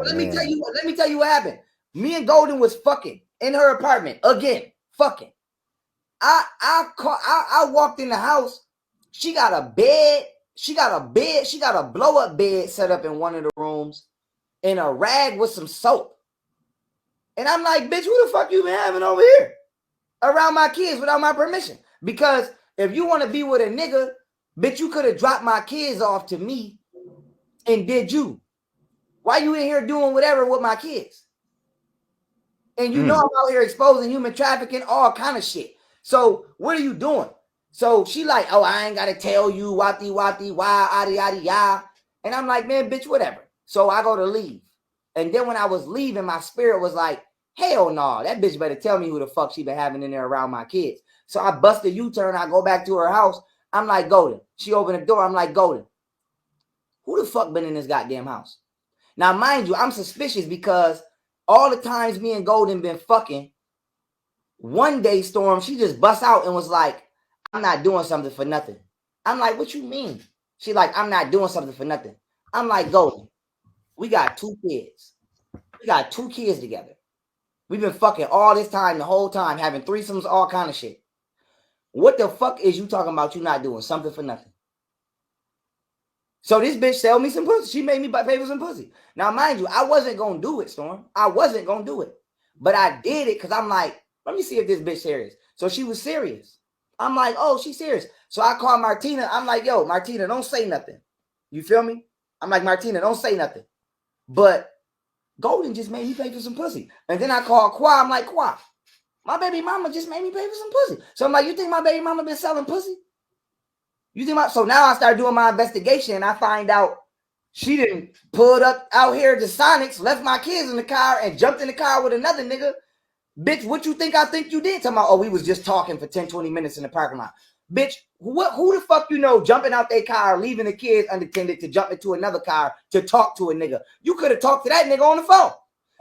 Let me tell you what happened. Me and Golden was fucking in her apartment again. Fucking. I walked in the house. She got a bed. She got a blow-up bed set up in one of the rooms and a rag with some soap. And I'm like, bitch, who the fuck you been having over here around my kids without my permission? Because if you want to be with a nigga, bitch, you could have dropped my kids off to me and did you. Why you in here doing whatever with my kids? And you know I'm out here exposing human trafficking, all kind of shit. So what are you doing? So she like, oh, I ain't got to tell you, wati, why, adi, ya. And I'm like, man, bitch, whatever. So I go to leave. And then when I was leaving, my spirit was like, hell no, that bitch better tell me who the fuck she been having in there around my kids. So I bust a U-turn. I go back to her house. I'm like, Golden. She opened the door. I'm like, Golden, who the fuck been in this goddamn house? Now, mind you, I'm suspicious because all the times me and Golden been fucking, one day, Storm, she just bust out and was like, I'm not doing something for nothing. I'm like, what you mean? She like, I'm not doing something for nothing. I'm like, Golden, we got 2 kids. We got 2 kids together. We've been fucking all this time, the whole time, having threesomes, all kind of shit. What the fuck is you talking about you not doing something for nothing? So this bitch sell me some pussy. She made me pay for some pussy. Now, mind you, I wasn't going to do it, Storm. I wasn't going to do it. But I did it because I'm like, let me see if this bitch serious. So she was serious. I'm like, oh, she's serious. So I called Martina. I'm like, yo, Martina, don't say nothing. You feel me? I'm like, Martina, don't say nothing. But Golden just made me pay for some pussy. And then I called Qua. I'm like, Qua, my baby mama just made me pay for some pussy. So I'm like, you think my baby mama been selling pussy? You think so now I start doing my investigation and I find out she didn't pull up out here to Sonics, left my kids in the car and jumped in the car with another nigga. Bitch, what you think I think you did? Talking about, oh, we was just talking for 10, 20 minutes in the parking lot. Bitch, who the fuck you know jumping out their car, leaving the kids unattended to jump into another car to talk to a nigga? You could have talked to that nigga on the phone.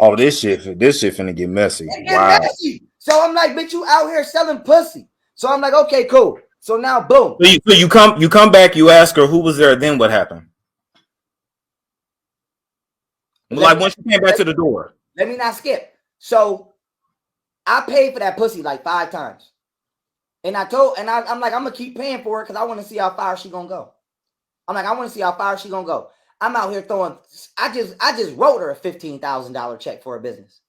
Oh, this shit finna get messy. Wow. Messy. So I'm like, bitch, you out here selling pussy. So I'm like, okay, cool. So now, boom. So you come back, you ask her who was there, then what happened? Like once you came back to the door. Let me not skip. So I paid for that pussy like 5 times. And I'm like, I'm gonna keep paying for it because I want to see how far she gonna go. I'm like, I want to see how far she gonna go. I'm out here throwing, I just wrote her a $15,000 check for a business.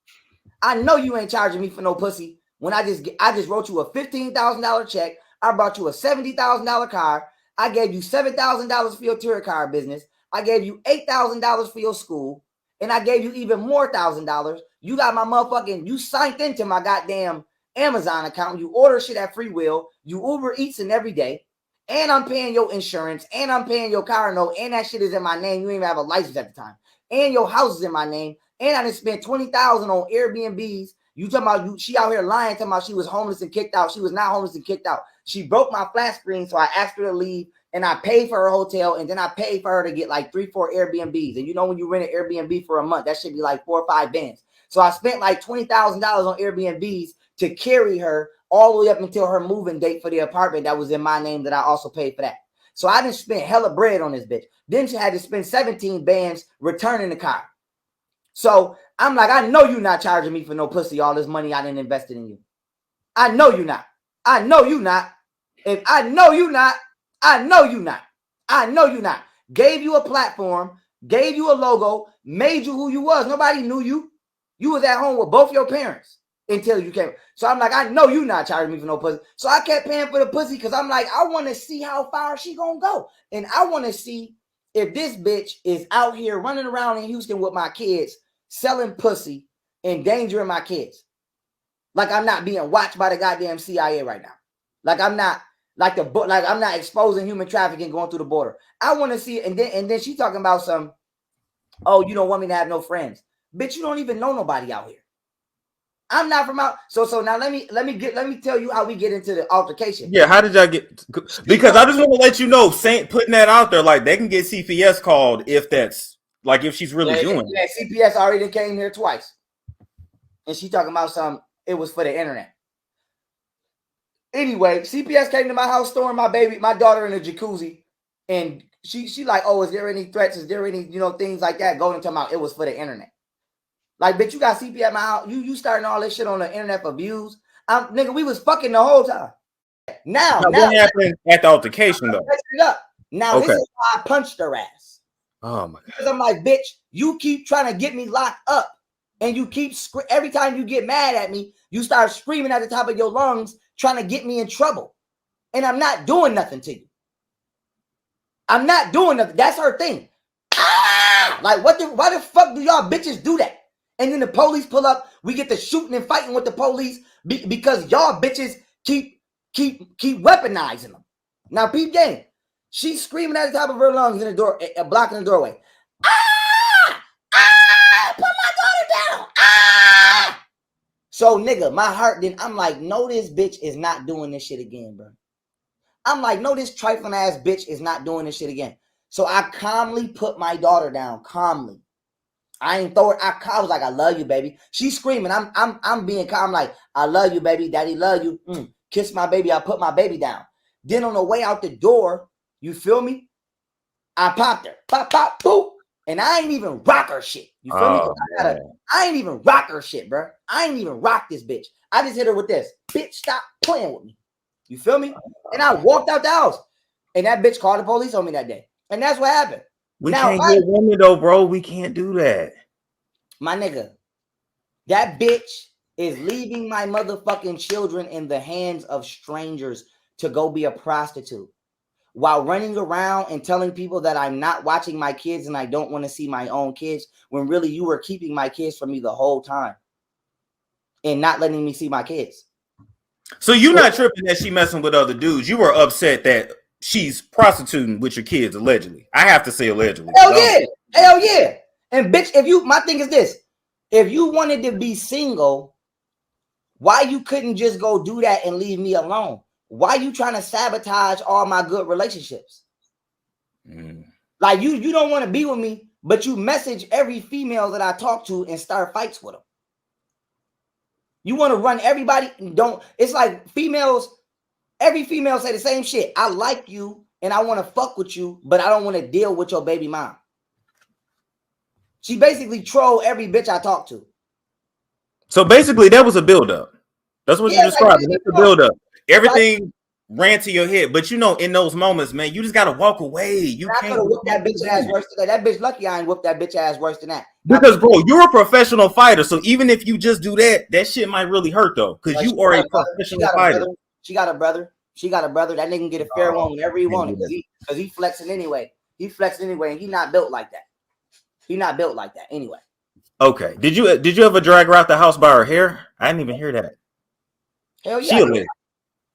I know you ain't charging me for no pussy when I just wrote you a $15,000 check. I brought you a $70,000 car. I gave you $7,000 for your tour car business. I gave you $8,000 for your school. And I gave you even more $1,000. You got my motherfucking, you signed into my goddamn Amazon account. You order shit at free will. You Uber Eats and every day. And I'm paying your insurance. And I'm paying your car note. And that shit is in my name. You didn't even have a license at the time. And your house is in my name. And I just spent $20,000 on Airbnbs. You talking about she out here lying, talking about she was homeless and kicked out. She was not homeless and kicked out. She broke my flat screen, so I asked her to leave. And I paid for her hotel, and then I paid for her to get like 3-4 Airbnbs. And you know when you rent an Airbnb for a month, that should be like 4 or 5 bands. So I spent like $20,000 on Airbnbs to carry her all the way up until her moving date for the apartment that was in my name that I also paid for that. So I didn't spend hella bread on this bitch. Then she had to spend 17 bands returning the car. So I'm like, I know you're not charging me for no pussy, all this money I didn't invested in you. I know you're not. I know you not. If I know you not, I know you not. I know you not. Gave you a platform, gave you a logo, made you who you was. Nobody knew you. You was at home with both your parents until you came. So I'm like, I know you not charging me for no pussy. So I kept paying for the pussy because I'm like, I want to see how far she gonna go. And I want to see if this bitch is out here running around in Houston with my kids, selling pussy, endangering my kids. Like I'm not being watched by the goddamn CIA right now. Like I'm not. Like I'm not exposing human trafficking going through the border. I want to see it. And then she talking about some, oh, you don't want me to have no friends. Bitch, you don't even know nobody out here. I'm not from out. So now let me tell you how we get into the altercation. Yeah, how did y'all get? Because I just want to let you know, putting that out there, like they can get CPS called if that's like if she's really doing it. Yeah, CPS already came here twice. And she talking about some, it was for the internet. Anyway, CPS came to my house, storing my daughter in a jacuzzi, and she like, oh, is there any threats? Is there any things like that? Going to talk about it was for the internet. Like, bitch, you got CP at my house. You starting all this shit on the internet for views. Nigga, we was fucking the whole time. Now, what happened at the altercation though? Now, Okay. this is why I punched her ass. Oh my God. Because I'm like, bitch, you keep trying to get me locked up. And you keep, every time you get mad at me, you start screaming at the top of your lungs, trying to get me in trouble. And I'm not doing nothing to you. I'm not doing nothing. That's her thing. Like, why the fuck do y'all bitches do that? And then the police pull up. We get to shooting and fighting with the police because y'all bitches keep weaponizing them. Now, peep game. She's screaming at the top of her lungs in the door, blocking the doorway. Put my daughter down. So, nigga, my heart then, I'm like, no, this bitch is not doing this shit again, bro. I'm like, no, this trifling ass bitch is not doing this shit again. So I calmly put my daughter down, calmly. I ain't throw it. I was like, I love you, baby. She's screaming. I'm being calm, like, I love you, baby. Daddy love you. Kiss my baby. I put my baby down. Then on the way out the door, you feel me? I popped her. Pop, pop, boop. And I ain't even rock her shit. You feel me? I ain't even rock her shit, bro. I ain't even rock this bitch. I just hit her with this. Bitch, stop playing with me. You feel me? And I walked out the house. And that bitch called the police on me that day. And that's what happened. We can't get women though, bro. We can't do that. My nigga, that bitch is leaving my motherfucking children in the hands of strangers to go be a prostitute while running around and telling people that I'm not watching my kids and I don't want to see my own kids, when really you were keeping my kids from me the whole time and not letting me see my kids. So you're not tripping that she messing with other dudes. You were upset that she's prostituting with your kids, allegedly. I have to say allegedly. Hell yeah. Hell yeah. And bitch, my thing is this. If you wanted to be single, why you couldn't just go do that and leave me alone? Why you trying to sabotage all my good relationships? Like you don't want to be with me, but you message every female that I talk to and start fights with them. You want to run everybody. It's like females, every female say the same shit. I like you and I want to fuck with you, but I don't want to deal with your baby mom. She basically troll every bitch I talk to. So basically that was a buildup. That's what you're describing. That's a buildup. Everything ran to your head, but you know, in those moments, man, you just gotta walk away. You can't whoop that bitch ass worse than that. That bitch lucky I ain't whooped that bitch ass worse than that. Because bro, you're a professional fighter, so even if you just do that, that shit might really hurt though. Because you are a professional fighter. She got a brother. That nigga can get a fair one whenever he wanted. Because he flexing anyway. And he not built like that. He not built like that anyway. Okay. Did you ever drag her out the house by her hair? I didn't even hear that. Hell yeah.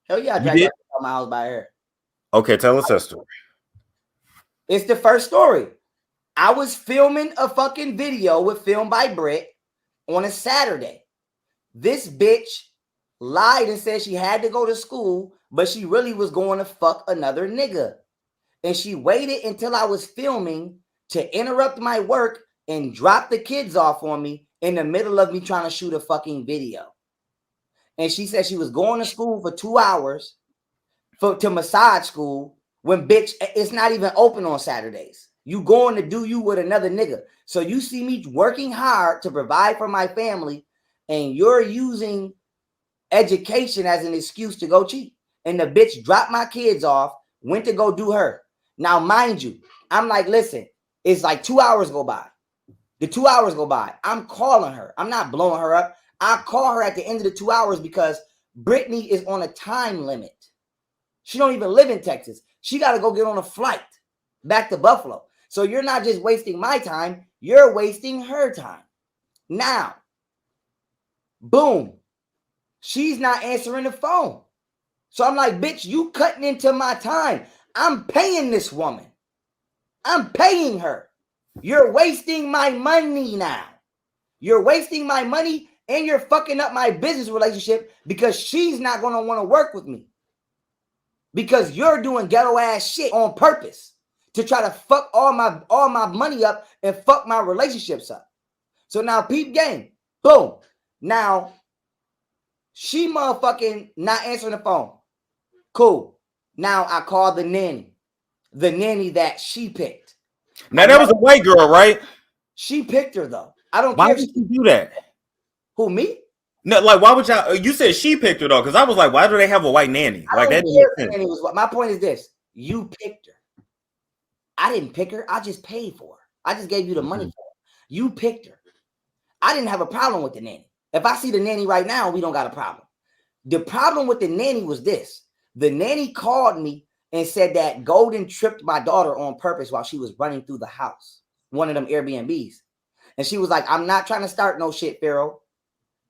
Hell yeah, I dragged her out my house by her hair. Okay, tell us that story. It's the first story. I was filming a fucking video with Film by Britt on a Saturday. This bitch lied and said she had to go to school, but she really was going to fuck another nigga. And she waited until I was filming to interrupt my work and drop the kids off on me in the middle of me trying to shoot a fucking video. And she said she was going to school for 2 hours to massage school when, bitch, it's not even open on Saturdays. You going to do you with another nigga. So you see me working hard to provide for my family and you're using education as an excuse to go cheat. And the bitch dropped my kids off, went to go do her. Now, mind you, I'm like, listen, it's like 2 hours go by. The 2 hours go by. I'm calling her. I'm not blowing her up. I call her at the end of the 2 hours because Brittany is on a time limit. She don't even live in Texas. She got to go get on a flight back to Buffalo. So you're not just wasting my time. You're wasting her time. Now, boom. She's not answering the phone. So I'm like, bitch, you cutting into my time. I'm paying this woman. I'm paying her. You're wasting my money now. You're wasting my money and you're fucking up my business relationship because she's not going to want to work with me. Because you're doing ghetto ass shit on purpose to try to fuck all my money up and fuck my relationships up. So now peep game. Boom. Now she motherfucking not answering the phone. Cool. Now I call the nanny that she picked. Now that was a white girl, right? She picked her though. I don't Why care. would you do that? Who, me? No, like why would y'all? You said she picked her though, because I was like, why do they have a white nanny? I Like don't that didn't care make if sense. my point is this: you picked her. I didn't pick her. I just paid for her. I just gave you the money for her. You picked her. I didn't have a problem with the nanny. If I see the nanny right now, we don't got a problem. The problem with the nanny was this: the nanny called me and said that Golden tripped my daughter on purpose while she was running through the house, one of them Airbnbs. And she was like, I'm not trying to start no shit, Pharaoh.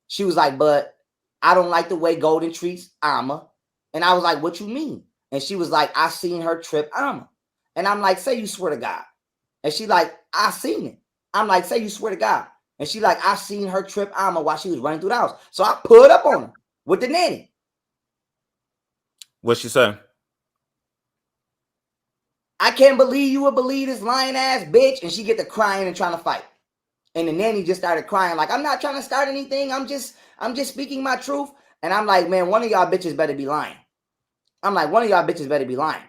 She was like, but I don't like the way Golden treats Amma. And I was like, what you mean? And she was like, I seen her trip Amma. And I'm like, say you swear to God. And she like, I seen it. I'm like, say you swear to God. And she like, I seen her trip Amma while she was running through the house. So I put up on her with the nanny. What'd she say? I can't believe you would believe this lying ass bitch. And she get to crying and trying to fight. And the nanny just started crying like, I'm not trying to start anything. I'm just speaking my truth. And I'm like, man, one of y'all bitches better be lying. I'm like, one of y'all bitches better be lying.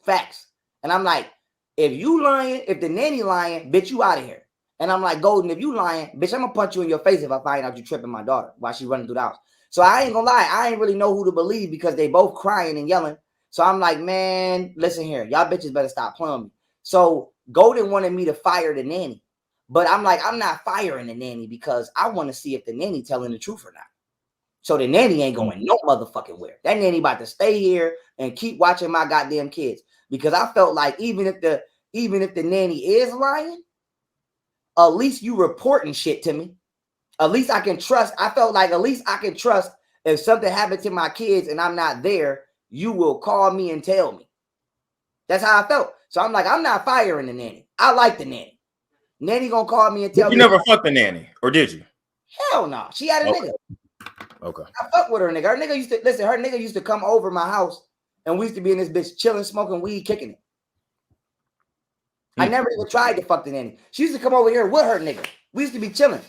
Facts. And I'm like, if you lying, if the nanny lying, bitch, you out of here. And I'm like, Golden, if you lying, bitch, I'm gonna punch you in your face if I find out you tripping my daughter while she running through the house. So I ain't gonna lie, I ain't really know who to believe because they both crying and yelling. So I'm like, man, listen here, y'all bitches better stop playing me. So Golden wanted me to fire the nanny. But I'm like, I'm not firing the nanny because I want to see if the nanny telling the truth or not. So the nanny ain't going no motherfucking where. That nanny about to stay here and keep watching my goddamn kids. Because I felt like even if the nanny is lying, at least you reporting shit to me. At least I can trust. I felt like at least I can trust if something happened to my kids and I'm not there, you will call me and tell me. That's how I felt. So I'm like, I'm not firing the nanny. I like the nanny. Nanny gonna call me and tell me. You never fucked the nanny, or did you? Hell no. She had a nigga. Okay. I fuck with her nigga. Her nigga used to listen. Her nigga used to come over my house, and we used to be in this bitch chilling, smoking weed, kicking it. I never even tried to fuck the nanny. She used to come over here with her nigga. We used to be chilling.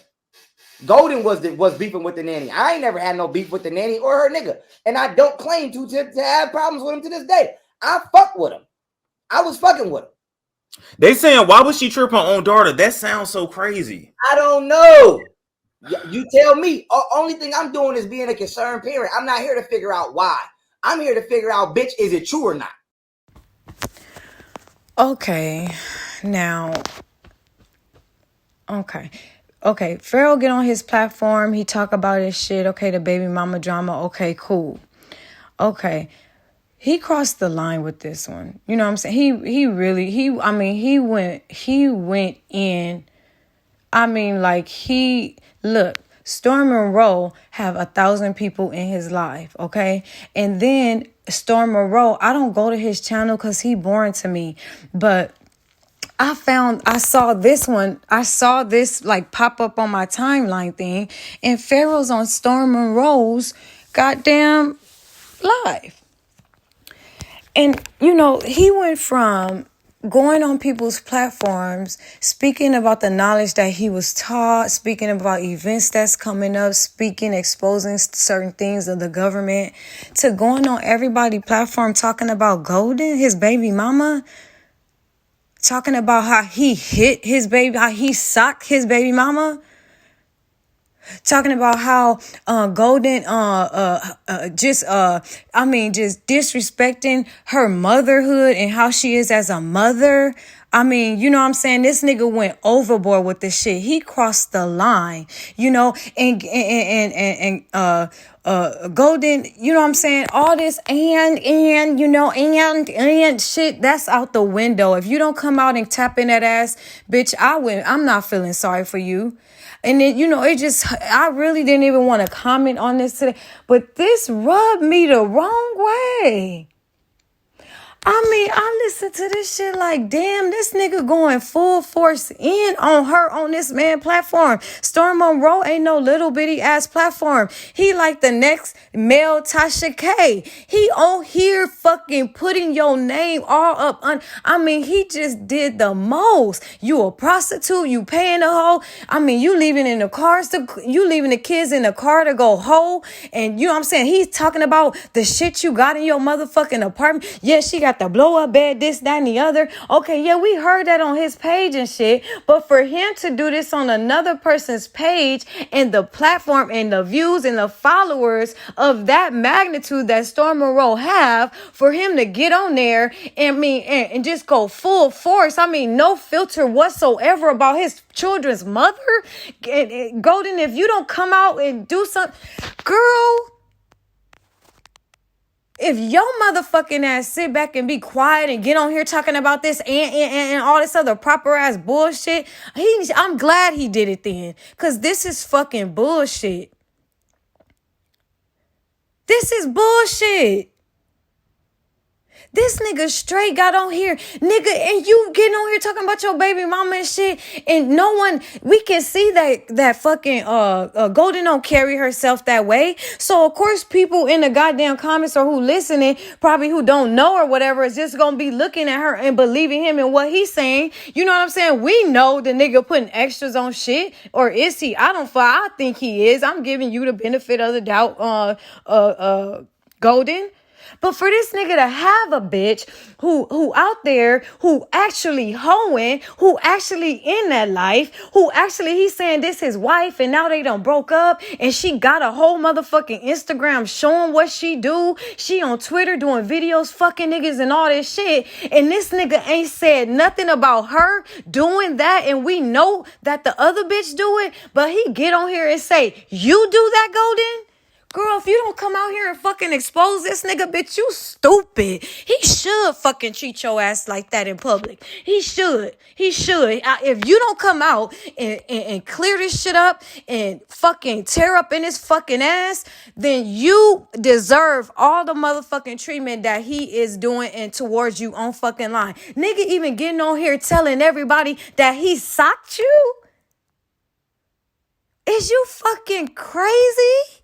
Golden was beefing with the nanny. I ain't never had no beef with the nanny or her nigga, and I don't claim to have problems with him to this day. I fuck with him. I was fucking with him. They saying, why would she trip her own daughter? That sounds so crazy. I don't know. You tell me. Only thing I'm doing is being a concerned parent. I'm not here to figure out why. I'm here to figure out, bitch, is it true or not? Okay. Now. Okay. Pharaoh get on his platform. He talk about his shit. Okay, the baby mama drama. Okay, cool. Okay. He crossed the line with this one. You know what I'm saying? He went in. I mean, like look, Storm Monroe have 1,000 people in his life, okay? And then Storm Monroe, I don't go to his channel because he boring to me. But I saw this like pop up on my timeline thing. And Pharaoh's on Storm Monroe's goddamn live. And, you know, he went from going on people's platforms, speaking about the knowledge that he was taught, speaking about events that's coming up, exposing certain things of the government, to going on everybody's platform talking about Golden, his baby mama, talking about how he hit his baby, how he socked his baby mama. Talking about how Golden just disrespecting her motherhood and how she is as a mother. I mean, you know what I'm saying? This nigga went overboard with this shit. He crossed the line, you know, and Golden, you know what I'm saying? All this and you know, and shit, that's out the window. If you don't come out and tap in that ass, bitch, I'm not feeling sorry for you. And then, you know, I really didn't even want to comment on this today, but this rubbed me the wrong way. I mean, I listened to this shit like, damn, this nigga going full force in on her on this man platform. Storm Monroe ain't no little bitty ass platform. He like the next male Tasha K. He on here fucking putting your name all up. I mean, he just did the most. You a prostitute, you paying a hoe. I mean, you leaving the kids in the car to go hoe. And you know what I'm saying? He's talking about the shit you got in your motherfucking apartment. Yeah, she got got the blow up bed, this, that, and the other. Okay, yeah, we heard that on his page and shit. But for him to do this on another person's page and the platform and the views and the followers of that magnitude that Storm Monroe have, for him to get on there and just go full force. I mean, no filter whatsoever about his children's mother. Golden, if you don't come out and do something, girl, if your motherfucking ass sit back and be quiet and get on here talking about this and all this other proper ass bullshit, I'm glad he did it then. Cause this is fucking bullshit. This is bullshit. This nigga straight got on here, nigga, and you getting on here talking about your baby mama and shit, and no one, we can see that fucking Golden don't carry herself that way. So of course people in the goddamn comments or who listening, probably who don't know or whatever, is just gonna be looking at her and believing him and what he's saying. You know what I'm saying? We know the nigga putting extras on shit, or is he? I think he is. I'm giving you the benefit of the doubt, Golden. But for this nigga to have a bitch who out there, who actually hoeing, who actually in that life, who actually, he's saying this his wife and now they done broke up and she got a whole motherfucking Instagram showing what she do. She on Twitter doing videos, fucking niggas and all this shit. And this nigga ain't said nothing about her doing that. And we know that the other bitch do it, but he get on here and say, you do that, Golden? Girl, if you don't come out here and fucking expose this nigga, bitch, you stupid. He should fucking treat your ass like that in public. He should. If you don't come out and clear this shit up and fucking tear up in his fucking ass, then you deserve all the motherfucking treatment that he is doing and towards you on fucking line. Nigga even getting on here telling everybody that he socked you? Is you fucking crazy?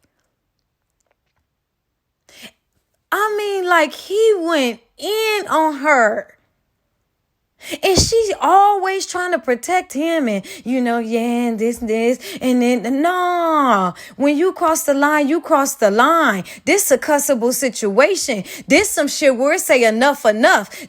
I mean, like, he went in on her. And she's always trying to protect him and, and this, and then, no. When you cross the line, you cross the line. This a cussable situation. This some shit where it say enough.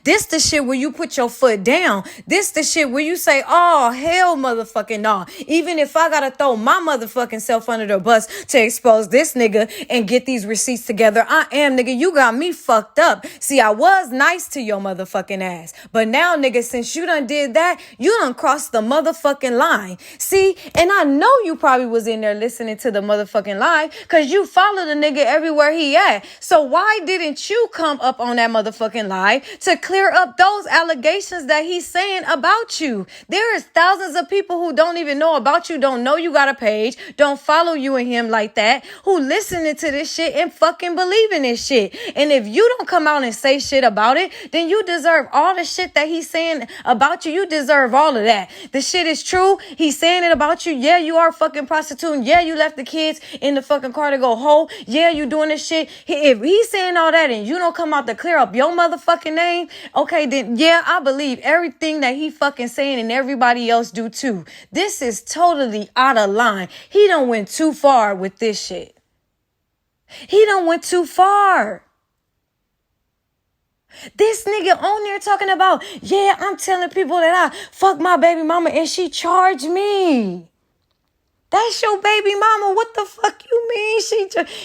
This the shit where you put your foot down. This the shit where you say, oh, hell motherfucking no. Even if I gotta throw my motherfucking self under the bus to expose this nigga and get these receipts together, I am, nigga. You got me fucked up. See, I was nice to your motherfucking ass. But now, nigga, since you done did that, you done crossed the motherfucking line. See, and I know you probably was in there listening to the motherfucking line because you follow the nigga everywhere he at. So why didn't you come up on that motherfucking line to clear up those allegations that he's saying about you? There is thousands of people who don't even know about you, don't know you got a page, don't follow you and him like that, who listening to this shit and fucking believe in this shit. And if you don't come out and say shit about it, then you deserve all the shit that he's saying about you. You deserve all of that. The shit is true. He's saying it about you. Yeah, you are fucking prostituting. Yeah, you left the kids in the fucking car to go hoe. Yeah, you doing this shit. If he's saying all that and you don't come out to clear up your motherfucking name, okay, then yeah, I believe everything that he fucking saying and everybody else do too. This is totally out of line. He done went too far with this shit. He done went too far. This nigga on there talking about, yeah, I'm telling people that I fuck my baby mama and she charged me. That's your baby mama. What the fuck you mean?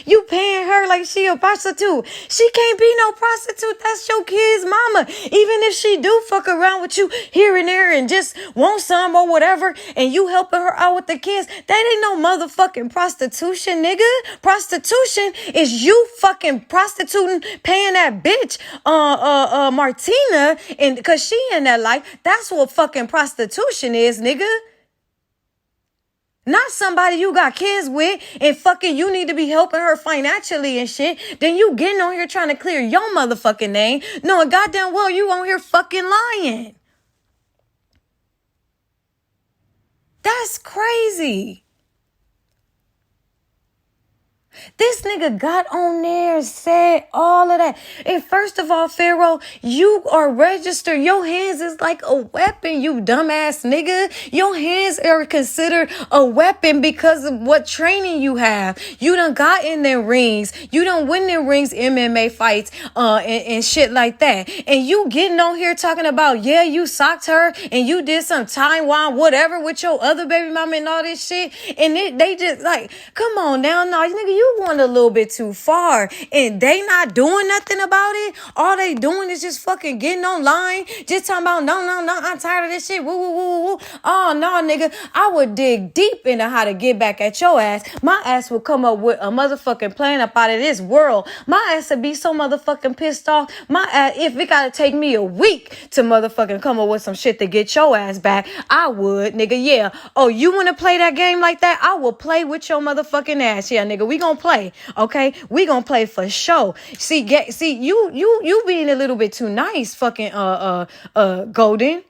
You paying her like she a prostitute. She can't be no prostitute. That's your kid's mama. Even if she do fuck around with you here and there and just want some or whatever, and you helping her out with the kids, that ain't no motherfucking prostitution, nigga. Prostitution is you fucking prostituting, paying that bitch, Martina, and because she in that life. That's what fucking prostitution is, nigga. Not somebody you got kids with and fucking you need to be helping her financially and shit. Then you getting on here trying to clear your motherfucking name, knowing goddamn well you on here fucking lying. That's crazy. This nigga got on there and said all of that. And first of all, Pharaoh, you are registered. Your hands is like a weapon, you dumbass nigga. Your hands are considered a weapon because of what training you have. You done got in their rings. You done win their rings, MMA fights, and shit like that. And you getting on here talking about, yeah, you socked her and you did some Taiwan, whatever, with your other baby mama and all this shit. And they just like, come on now, no, nigga, you went a little bit too far. And they not doing nothing about it. All they doing is just fucking getting online, just talking about, no, I'm tired of this shit. Woo, woo, woo, woo. Oh, no, nigga, I would dig deep into how to get back at your ass. My ass would come up with a motherfucking plan up out of this world. My ass would be so motherfucking pissed off. My ass, if it gotta take me a week to motherfucking come up with some shit to get your ass back, I would, nigga, yeah. Oh, you wanna play that game like that? I will play with your motherfucking ass. Yeah, nigga, we gonna play, okay? We gonna play for sure. See, you being a little bit too nice, fucking, Golden.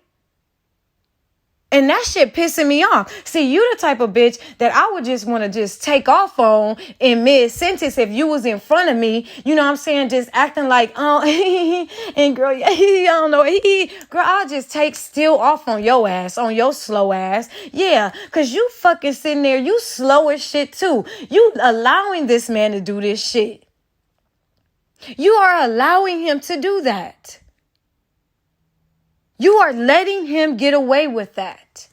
And that shit pissing me off. See, you the type of bitch that I would just want to just take off on in mid-sentence if you was in front of me. You know what I'm saying? Just acting like, oh, and girl, I don't know. Girl, I'll just take still off on your ass, on your slow ass. Yeah, because you fucking sitting there, you slow as shit too. You allowing this man to do this shit. You are allowing him to do that. You are letting him get away with that.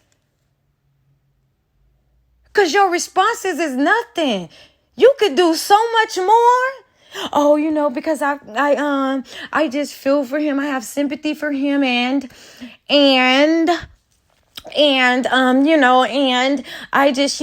Because your responses is nothing. You could do so much more. Oh, you know, because I just feel for him. I have sympathy for him and you know, and I just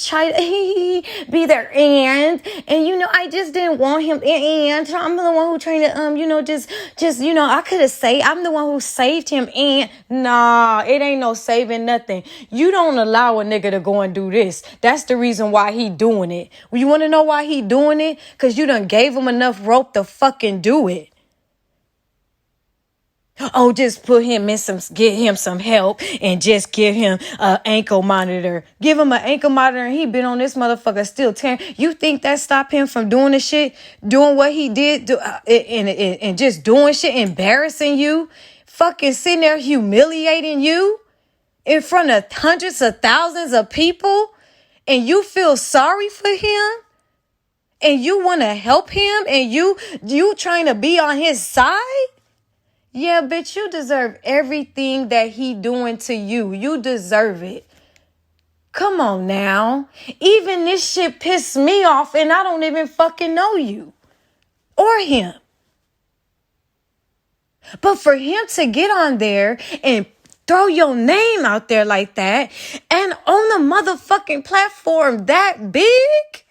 try to be there and you know, I just didn't want him and I'm the one who trained to you know, just you know, I could have saved, I'm the one who saved him and nah, it ain't no saving nothing. You don't allow a nigga to go and do this. That's the reason why he doing it. Well, you want to know why he doing it? Because you done gave him enough rope to fucking do it. Oh, just put him in get him some help and just give him an ankle monitor. Give him an ankle monitor and he been on this motherfucker still tearing. You think that stopped him from doing the shit? Doing what he did and just doing shit, embarrassing you? Fucking sitting there humiliating you in front of hundreds of thousands of people? And you feel sorry for him? And you want to help him? And you trying to be on his side? Yeah, bitch, you deserve everything that he doing to you. You deserve it. Come on now. Even this shit pissed me off and I don't even fucking know you or him. But for him to get on there and throw your name out there like that and on a motherfucking platform that big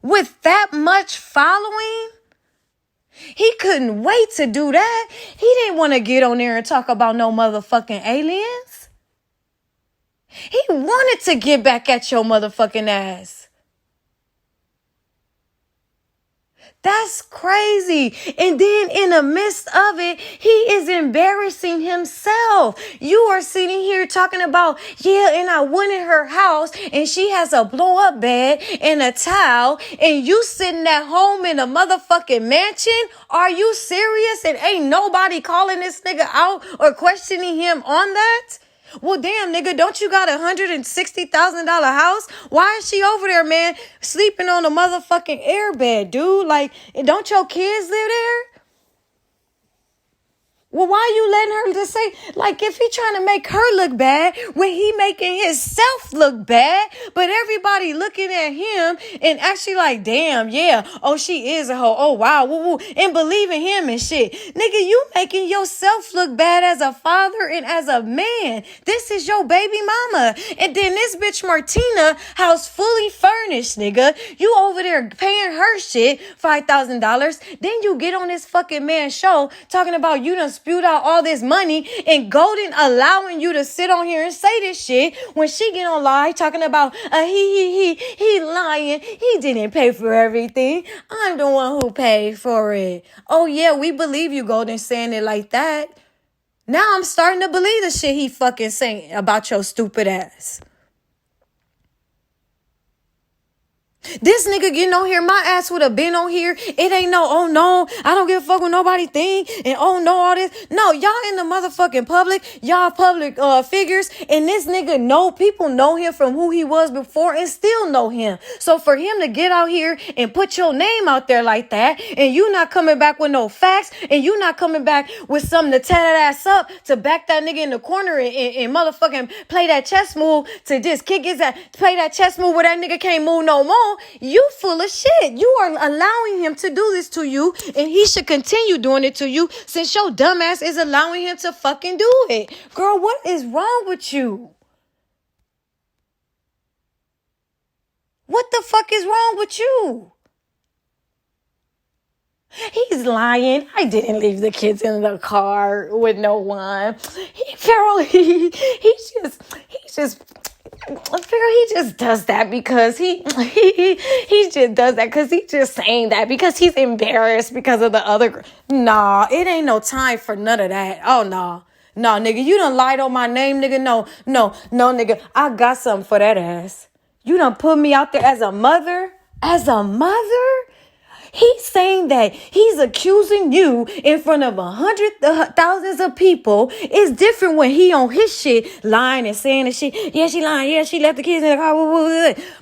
with that much following, he couldn't wait to do that. He didn't want to get on there and talk about no motherfucking aliens. He wanted to get back at your motherfucking ass. That's crazy. And then in the midst of it, he is embarrassing himself. You are sitting here talking about, yeah, and I went in her house and she has a blow up bed and a towel and you sitting at home in a motherfucking mansion. Are you serious? And ain't nobody calling this nigga out or questioning him on that? Well, damn, nigga, don't you got $160,000 house? Why is she over there, man, sleeping on a motherfucking airbed, dude? Like, don't your kids live there? Well, why you letting her just say, like, if he trying to make her look bad when he making himself look bad, but everybody looking at him and actually like, damn, yeah, oh, she is a hoe. Oh, wow, woo, woo, and believing him and shit. Nigga, you making yourself look bad as a father and as a man. This is your baby mama. And then this bitch Martina, house fully furnished, nigga. You over there paying her shit $5,000. Then you get on this fucking man's show talking about you done spewed out all this money and Golden allowing you to sit on here and say this shit when she get on live talking about he lying. He didn't pay for everything. I'm the one who paid for it. Oh yeah, we believe you, Golden, saying it like that. Now I'm starting to believe the shit he fucking saying about your stupid ass. This nigga getting on here, my ass would have been on here. It ain't no, oh no, I don't give a fuck what nobody think, and oh no, all this. No, y'all in the motherfucking public, y'all public figures, and this nigga people know him from who he was before and still know him. So for him to get out here and put your name out there like that, and you not coming back with no facts, and you not coming back with something to tear that ass up, to back that nigga in the corner and motherfucking play that chess move, to just kick his ass, play that chess move where that nigga can't move no more, you full of shit. You are allowing him to do this to you, and he should continue doing it to you since your dumb ass is allowing him to fucking do it. Girl, what is wrong with you? What the fuck is wrong with you? He's lying. I didn't leave the kids in the car with no one. Pharaoh, he just does that because he just does that because he just saying that because he's embarrassed because of the other. Nah, it ain't no time for none of that. Oh, no. No, nigga, you done lied on my name, nigga. No, nigga. I got something for that ass. You done put me out there as a mother? As a mother? He's saying that he's accusing you in front of thousands of people. It's different when he on his shit lying and saying the shit. Yeah, she lying. Yeah, she left the kids in the car.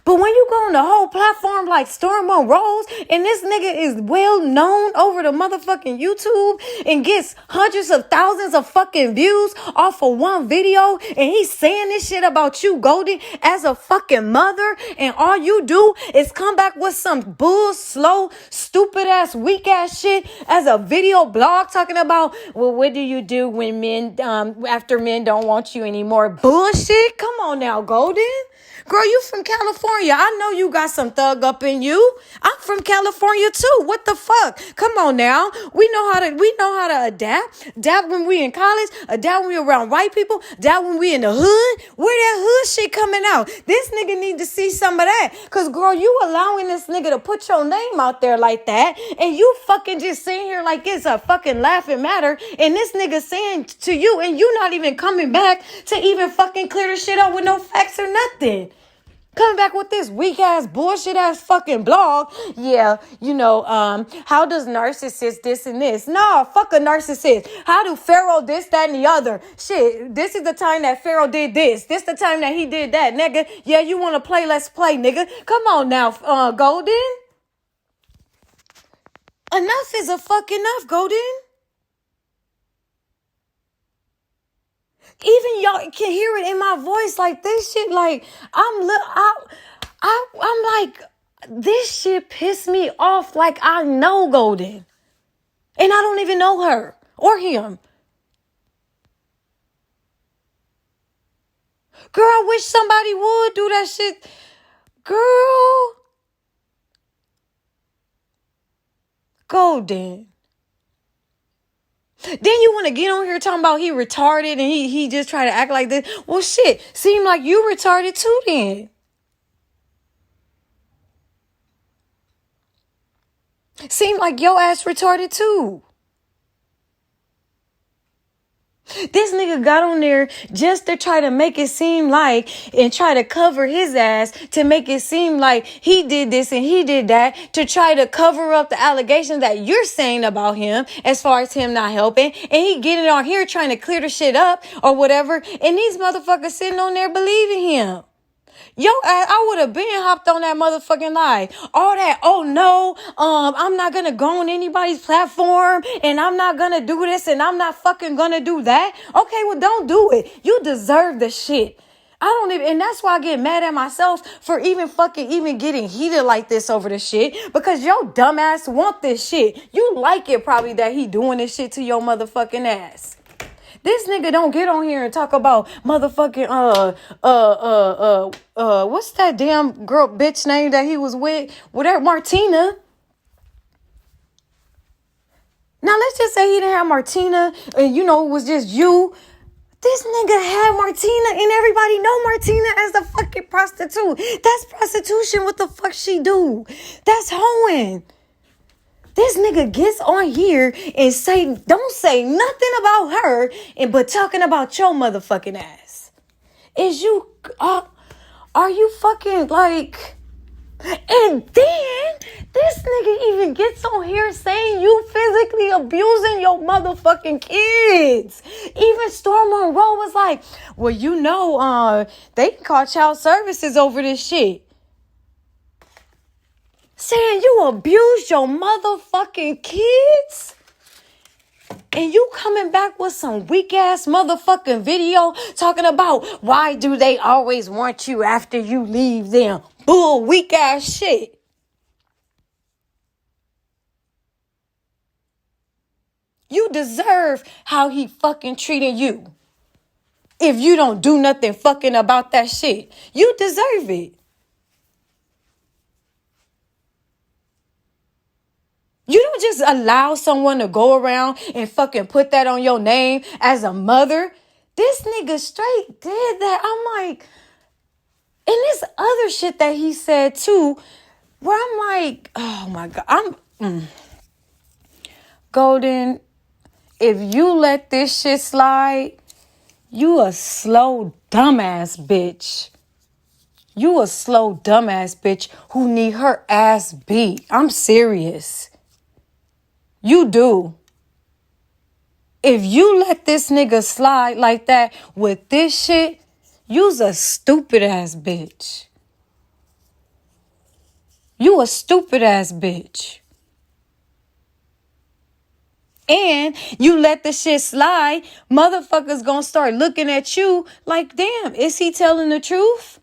But when you go on the whole platform like Storm Monroe's, and this nigga is well known over the motherfucking YouTube and gets hundreds of thousands of fucking views off of one video, and he's saying this shit about you, Goldie, as a fucking mother, and all you do is come back with some slow, stupid ass, weak ass shit as a video blog talking about, well, what do you do when men, after men don't want you anymore? Bullshit. Come on now, Golden. Girl, you from California. I know you got some thug up in you. I'm from California too. What the fuck? Come on now. We know how to adapt. Adapt when we in college. Adapt when we around white people. Adapt when we in the hood. Where that hood shit coming out? This nigga need to see some of that. Cause girl, you allowing this nigga to put your name out there like that, and you fucking just sitting here like it's a fucking laughing matter, and this nigga saying to you, and you not even coming back to even fucking clear the shit up with no facts or nothing. Coming back with this weak ass bullshit ass fucking blog. Yeah, how does narcissist this and this? Nah, fuck a narcissist. How do Pharaoh this, that, and the other? Shit, this is the time that Pharaoh did this. This the time that he did that, nigga. Yeah, you want to play? Let's play, nigga. Come on now, Golden. Enough is a fuck enough, Golden. Even y'all can hear it in my voice, like this shit, like I'm like, this shit pissed me off. Like I know Golden, and I don't even know her or him. Girl, I wish somebody would do that shit. Girl, Golden. Then you want to get on here talking about he retarded and he just try to act like this. Well, shit, seem like you retarded too then. Seem like your ass retarded too. This nigga got on there just to try to make it seem like, and try to cover his ass to make it seem like he did this and he did that, to try to cover up the allegations that you're saying about him as far as him not helping. And he getting on here trying to clear the shit up or whatever. And these motherfuckers sitting on there believing him. Yo, I would have been hopped on that motherfucking lie. All that, oh no, I'm not gonna go on anybody's platform, and I'm not gonna do this, and I'm not fucking gonna do that. Okay, well, don't do it. You deserve the shit. And that's why I get mad at myself for even getting heated like this over the shit, because your dumb ass want this shit. You like it probably that he doing this shit to your motherfucking ass. This nigga don't get on here and talk about motherfucking, what's that damn girl bitch name that he was with? Whatever, Martina. Now, let's just say he didn't have Martina and, it was just you. This nigga had Martina, and everybody know Martina as a fucking prostitute. That's prostitution. What the fuck she do? That's hoeing. This nigga gets on here and don't say nothing about her, but talking about your motherfucking ass. Are you fucking like, And then this nigga even gets on here saying you physically abusing your motherfucking kids. Even Storm Monroe was like, well, you know, they can call child services over this shit. Saying you abused your motherfucking kids? And you coming back with some weak ass motherfucking video talking about why do they always want you after you leave them? Bull weak ass shit. You deserve how he fucking treated you. If you don't do nothing fucking about that shit, you deserve it. You don't just allow someone to go around and fucking put that on your name as a mother. This nigga straight did that. I'm like, and this other shit that he said too, where I'm like, oh my God, Golden, if you let this shit slide, you a slow dumbass bitch. You a slow dumbass bitch who need her ass beat. I'm serious. You do. If you let this nigga slide like that with this shit, you's a stupid ass bitch. You a stupid ass bitch. And you let the shit slide, motherfuckers gonna start looking at you like, damn, is he telling the truth?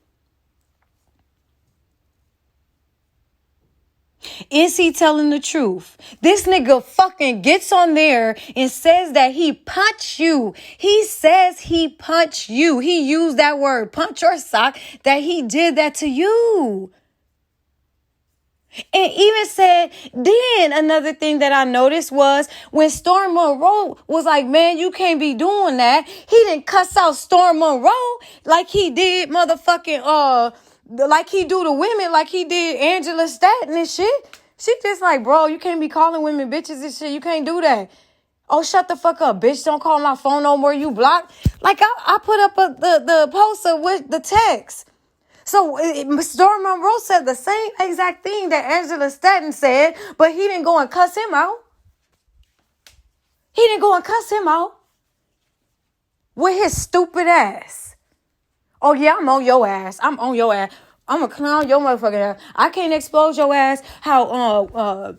Is he telling the truth? This nigga fucking gets on there and says that he punched you. He says he punched you. He used that word, punch or sock, that he did that to you. And even said, then another thing that I noticed was when Storm Monroe was like, man, you can't be doing that. He didn't cuss out Storm Monroe like he did motherfucking, like he do the women, like he did Angela Stanton and shit. She just like, bro, you can't be calling women bitches and shit. You can't do that. Oh, shut the fuck up, bitch. Don't call my phone no more. You blocked. Like I put up the poster with the text. So Storm Monroe said the same exact thing that Angela Stanton said, but he didn't go and cuss him out. He didn't go and cuss him out with his stupid ass. Oh, yeah, I'm on your ass. I'm on your ass. I'm going to clown your motherfucking ass. I can't expose your ass how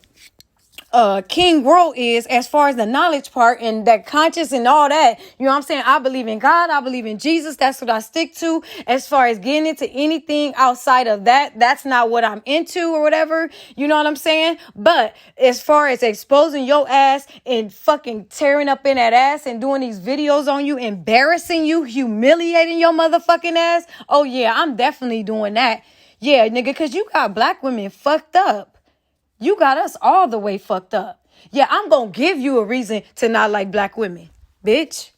King World is as far as the knowledge part and that conscious and all that. You know what I'm saying? I believe in God. I believe in Jesus. That's what I stick to. As far as getting into anything outside of that, that's not what I'm into or whatever. You know what I'm saying? But as far as exposing your ass and fucking tearing up in that ass and doing these videos on you, embarrassing you, humiliating your motherfucking ass. Oh yeah, I'm definitely doing that. Yeah, nigga, because you got black women fucked up. You got us all the way fucked up. Yeah, I'm going to give you a reason to not like black women, bitch.